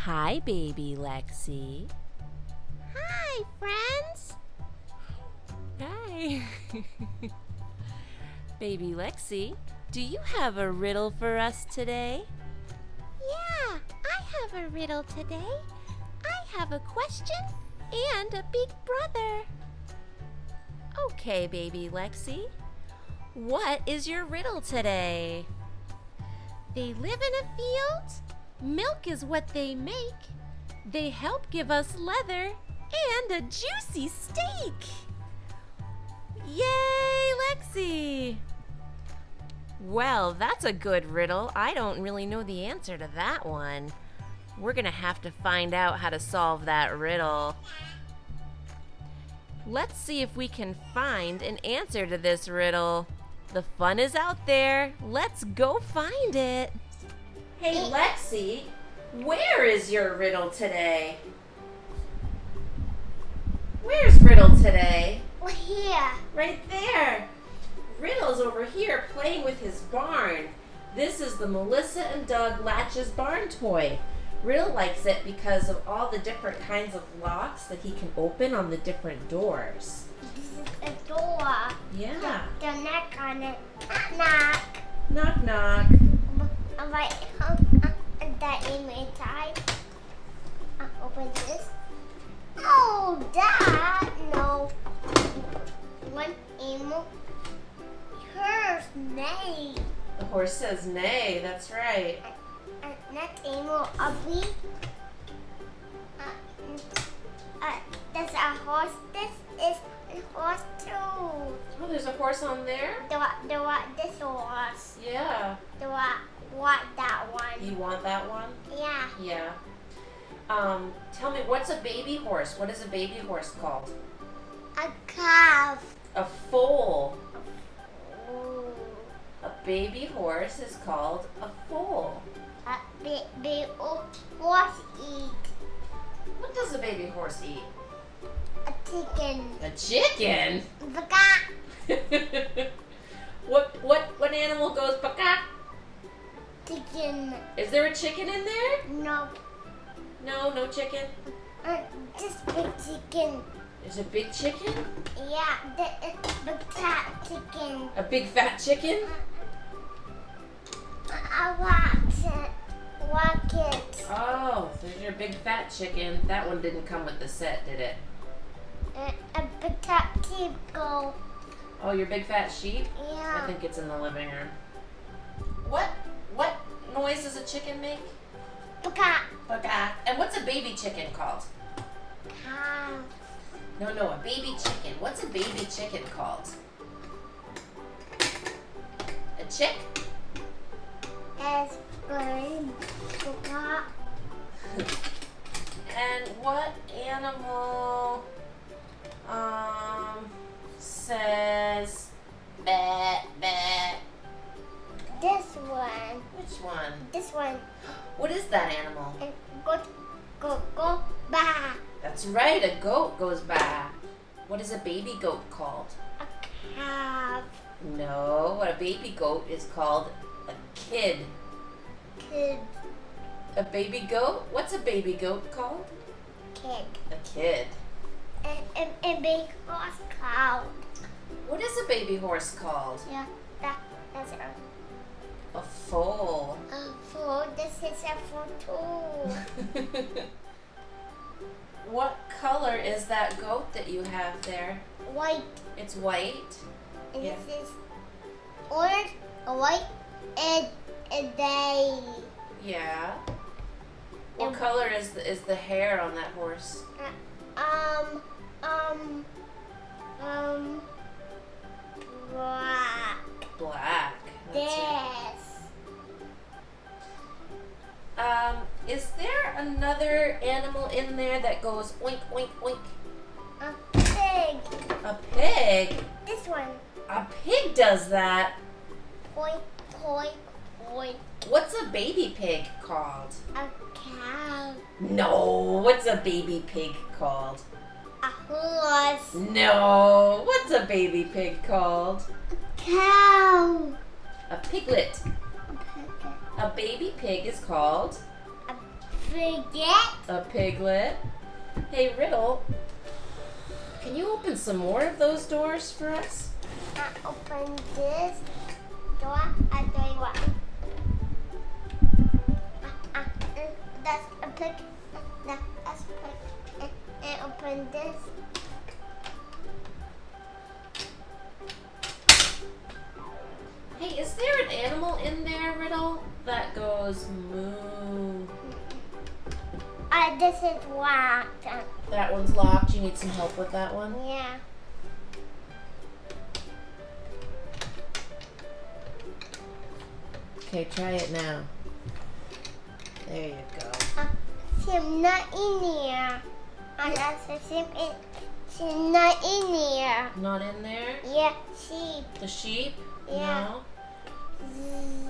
Hi, baby Lexie. Hi, friends. Hi. Baby Lexie, do you have a riddle for us today? Yeah, I have a riddle today. I have a question and a big brother. Okay, baby Lexie. What is your riddle today? They live in a field. Milk is what they make. They help give us leather and a juicy steak. Yay, Lexie! Well, that's a good riddle. I don't really know the answer to that one. We're gonna have to find out how to solve that riddle. Let's see if we can find an answer to this riddle. The fun is out there. Let's go find it. Hey, Lexie, where is your riddle today? Where's Riddle today? Here. Right there. Riddle's over here playing with his barn. This is the Melissa and Doug Latches barn toy. Riddle likes it because of all the different kinds of locks that he can open on the different doors. This is a door. Yeah. The neck on it. Knock. Knock, knock. Right. The image type. Open this. Oh, that. No. One emo. Her name. The horse says nay. That's right. Not emo. A bee. There's a horse. This is a horse too. Oh, there's a horse on there? This horse. Yeah. What that one? You want that one? Yeah. Yeah. Tell me, what's a baby horse? What is a baby horse called? A calf. A foal. Ooh. A baby horse is called a foal. A big horse eat What does a baby horse eat? a chicken. A chicken? Baka. What animal goes baka? Chicken. Is there a chicken in there? No. No chicken. Just big chicken. There's a big chicken? Yeah, the cat chicken. A big fat chicken? I watch it. Oh, there's your big fat chicken. That one didn't come with the set, did it? A big cat sheep go. Oh, your big fat sheep? Yeah. I think it's in the living room. What noise does a chicken make? Baka. Baka. And what's a baby chicken called? Cow. No, a baby chicken. What's a baby chicken called? A chick? As bird. Baka. And what animal says bat bat? This one. Which one? This one. What is that animal? And go, ba. That's right, a goat goes ba. What is a baby goat called? A calf. No, a baby goat is called a kid. Kid. A baby goat? What's a baby goat called? Kid. A kid. And big horse cow. What is a baby horse called? Yeah, that's a A foal. fool. This is a fool too. What color is that goat that you have there? White. It's white. And Yeah. this is orange, a white, and they. Yeah. What And- color is the hair on that horse? Black. Black. That's it. This. Is there another animal in there that goes oink, oink, oink? A pig. A pig? This one. A pig does that. Point, point, point. What's a baby pig called? A cow. No. What's a baby pig called? A horse. No. What's a baby pig called? Cow. A piglet. A baby pig is called Forget. A piglet. Hey, Riddle, can you open some more of those doors for us? I open this door. I tell you what. That's a pig. That's a pig. And open this. Hey, is there an animal in there, Riddle, that goes moo? This is locked. That one's locked. You need some help with that one? Yeah. Okay, try it now. There you go. She's not in here. She's not in here. Not in there? Yeah, sheep. The sheep? Yeah. No.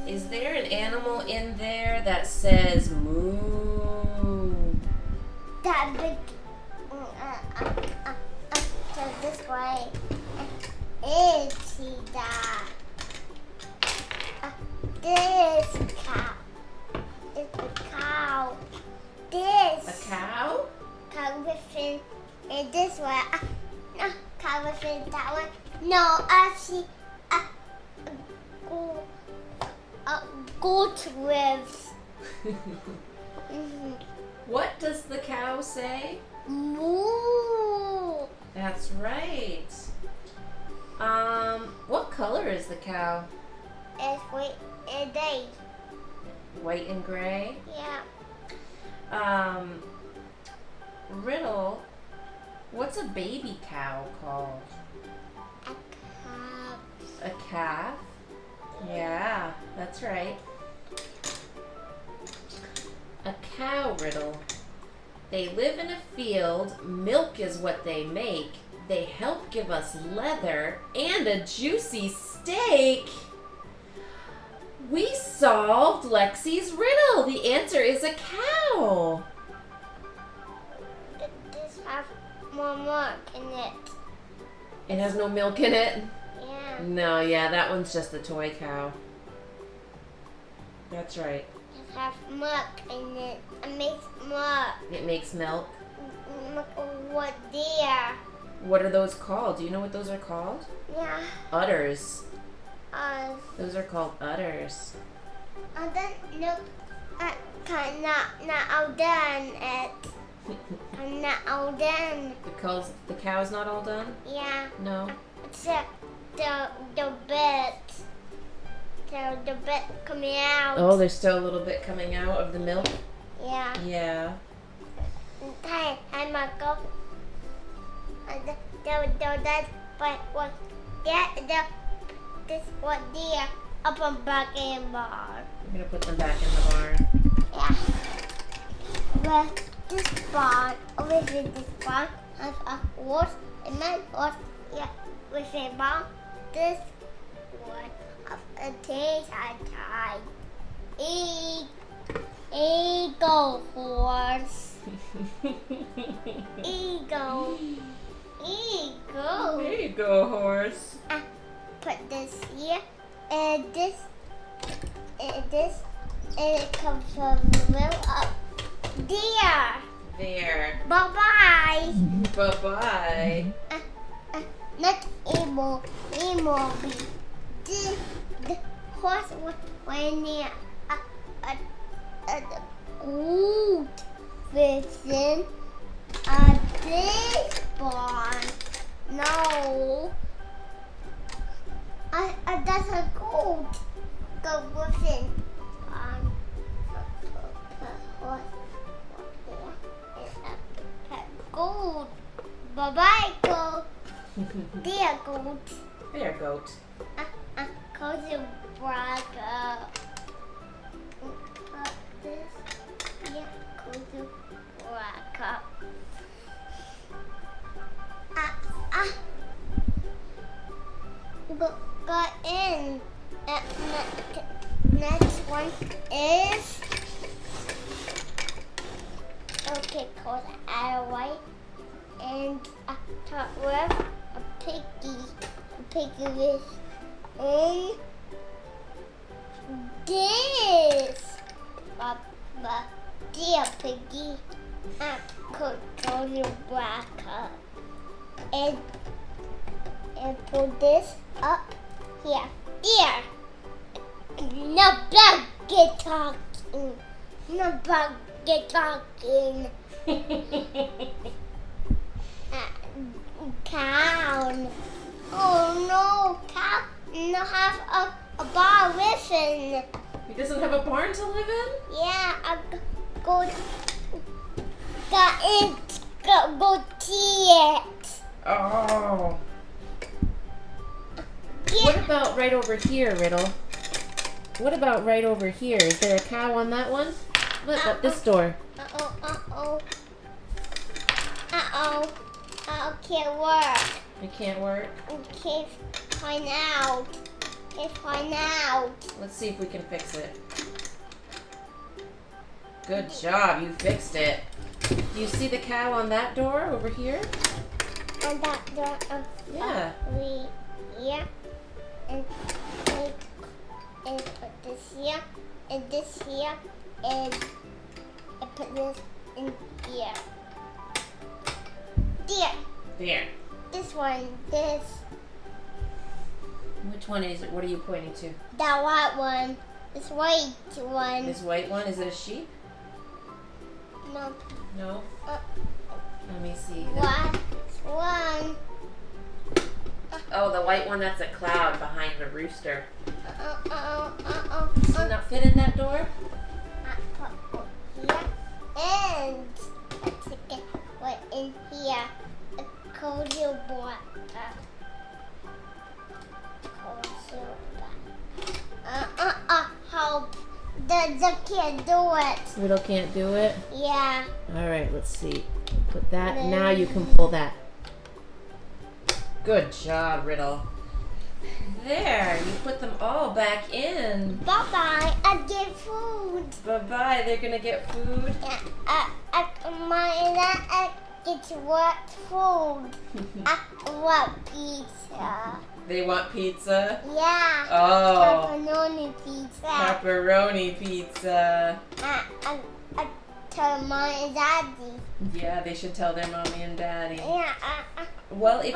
Is there an animal in there that says moo? That big. So this way. Is she that? This cow. It's a cow. This. A cow? Cow within. And this way. No, cow within that one. No, she. Goat lives. What does the cow say? Moo. That's right. What color is the cow? It's white and day. White and gray? Yeah. Riddle, what's a baby cow called? A calf. A calf? Yeah, that's right. A cow, Riddle. They live in a field. Milk is what they make. They help give us leather and a juicy steak. We solved Lexie's riddle. The answer is a cow. This has more milk in it. It has no milk in it? Yeah. No, yeah, that one's just a toy cow. That's right. It has milk in it. It makes milk. It makes milk. What deer? What are those called? Do you know what those are called? Yeah. Udders. Uh, Those are called udders. then look. Not all done. Not all done. The cow's not all done? Yeah. No. Except the bit. So the bit coming out. Oh, there's still a little bit coming out of the milk? Yeah. Yeah. Hey, I'm a go. That but what? This what deer up on back in bar. We're gonna put them back in the barn. Yeah. But this barn, over here, this barn has a horse, and my horse, yeah, with a barn. This one has a tail tied. Eagle horse. Eagle. There you go, horse. Put this here, and this, and it comes from the middle up there. There. Bye-bye. Bye-bye. Not emo be. The horse went near a goat within this barn. No. That's a goat. Go within barn. Goat. Bye-bye, goat. Dear goat. There, goat. Cozy brother. This. Yeah, cozy brother. Got in. Next one is. Okay, called Arrowway. And a top with a piggy. A piggy is in this. Dear piggy, I could throw you back up. And put this up here. There. No bug get talking. No bug get talking. Cow. Oh no, cow no have a bar living. He doesn't have a barn to live in? Yeah, I go got it. Go see it. Oh. Yeah. What about right over here, Riddle? What about right over here? Is there a cow on that one? Look, at this door. Uh-oh. Can't work. It can't work. Can't find out. Let's see if we can fix it. Good job, you fixed it. Do you see the cow on that door over here? And that door Yeah. Yeah. And put this here, and this here, and put this in here. There. There. This one, this. Which one is it? What are you pointing to? That white one. This white one. This white one? Is it a sheep? No. No? Let me see. One. Oh, the white one, that's a cloud behind the rooster. Uh-oh. Does it not fit in that door? Here. And let's get what in here. A cozy water. Help. The can't do it. Riddle can't do it? Yeah. Alright, let's see. Put that. Now you can pull that. Good job, Riddle. There, you put them all back in. Bye-bye. I get food. Bye-bye, they're gonna get food. Yeah. I get what food? I want pizza. They want pizza? Yeah. Oh. Pepperoni pizza. Pepperoni pizza. I tell mommy and daddy. Yeah, they should tell their mommy and daddy. Yeah. Well, if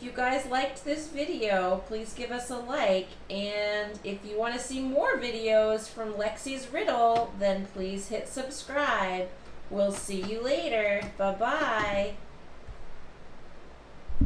you guys liked this video, please give us a like. And if you want to see more videos from Lexie's Riddle, then please hit subscribe. We'll see you later. Bye-bye.